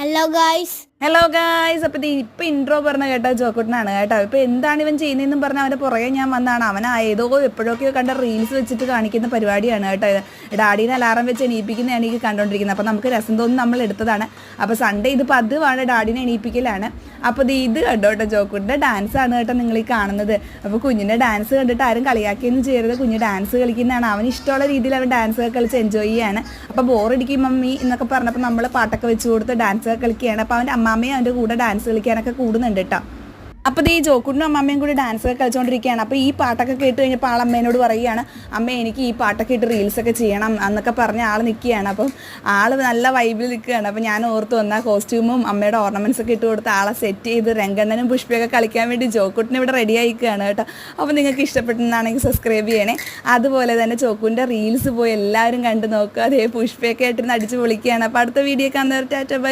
Hello guys. Hello guys. അപ്പോൾ ഇപ്പം intro പറഞ്ഞ കേട്ടോ ജോക്കുട്ടനാണ് കേട്ടോ. ഇപ്പോൾ എന്താണ് ഇവൻ ചെയ്യുന്നതെന്നും പറഞ്ഞാൽ അവൻ്റെ പുറകെ ഞാൻ വന്നതാണ്. അവൻ എപ്പോഴൊക്കെയോ കണ്ട റീൽസ് വെച്ചിട്ട് കാണിക്കുന്ന പരിപാടിയാണ് കേട്ടോ. ഡാഡീനെ അലാറം വെച്ച് എണീപ്പിക്കുന്നതാണ് എനിക്ക് കണ്ടുകൊണ്ടിരിക്കുന്നത്. അപ്പോൾ നമുക്ക് രസം തോന്നി നമ്മൾ എടുത്തതാണ്. അപ്പോൾ സൺഡേ ഇത് പതിവാണ് ഡാഡീനെ എണീപ്പിക്കലാണ്. അപ്പോൾ ഇത് കണ്ടോ കേട്ടോ, ജോക്കുട്ടിൻ്റെ ഡാൻസാണ് കേട്ടോ നിങ്ങൾ ഈ കാണുന്നത്. അപ്പോൾ കുഞ്ഞിൻ്റെ ഡാൻസ് കണ്ടിട്ട് ആരും കളിയാക്കിയൊന്നും ചെയ്യരുത്. കുഞ്ഞ് ഡാൻസ് കളിക്കുന്നതാണ്. അവന് ഇഷ്ടമുള്ള രീതിയിൽ അവൻ ഡാൻസ് കളിച്ച് എൻജോയ് ചെയ്യാണ്. അപ്പോൾ ബോറടിക്കും മമ്മി എന്നൊക്കെ പറഞ്ഞപ്പോൾ നമ്മൾ പാട്ടൊക്കെ വെച്ച് കൊടുത്ത് ഡാൻസ് കളിക്കുകയാണ്. അപ്പോൾ അവൻ്റെ അമ്മയും അവൻ്റെ കൂടെ ഡാൻസ് കളിക്കാനൊക്കെ കൂടുന്നുണ്ട് കേട്ടോ. അപ്പോൾ ഈ ജോക്കുട്ടിനും അമ്മയും കൂടി ഡാൻസ് ഒക്കെ കളിച്ചുകൊണ്ടിരിക്കുകയാണ്. അപ്പോൾ ഈ പാട്ടൊക്കെ കേട്ട് കഴിഞ്ഞപ്പോൾ അമ്മേനോട് പറയുകയാണ്, അമ്മ എനിക്ക് ഈ പാട്ടൊക്കെ ഇട്ട് റീൽസൊക്കെ ചെയ്യണം എന്നൊക്കെ പറഞ്ഞ് ആൾ നിൽക്കുകയാണ്. അപ്പം ആൾ നല്ല വൈബിൽ നിൽക്കുകയാണ്. അപ്പോൾ ഞാൻ ഓർത്ത് വന്ന കോസ്റ്റ്യൂമും അമ്മയുടെ ഓർണമെൻറ്റ്സ് ഒക്കെ ഇട്ട് കൊടുത്ത് ആളെ സെറ്റ് ചെയ്ത് രംഗണ്ണനും പുഷ്പയൊക്കെ കളിക്കാൻ വേണ്ടി ജോക്കുട്ടിനെ ഇവിടെ റെഡി ആയിക്കുകയാണ് കേട്ടോ. അപ്പോൾ നിങ്ങൾക്ക് ഇഷ്ടപ്പെട്ടെന്നാണെങ്കിൽ സബ്സ്ക്രൈബ് ചെയ്യണേ. അതുപോലെ തന്നെ ചോക്കുൻ്റെ റീൽസ് പോയി എല്ലാവരും കണ്ടു നോക്കുക. അതേ പുഷ്പയൊക്കെ ആയിട്ടിരുന്ന് അടിച്ച് പൊളിക്കുകയാണ്. അപ്പോൾ അടുത്ത വീഡിയോ കാണുന്നവർ ടാറ്റ ബൈ.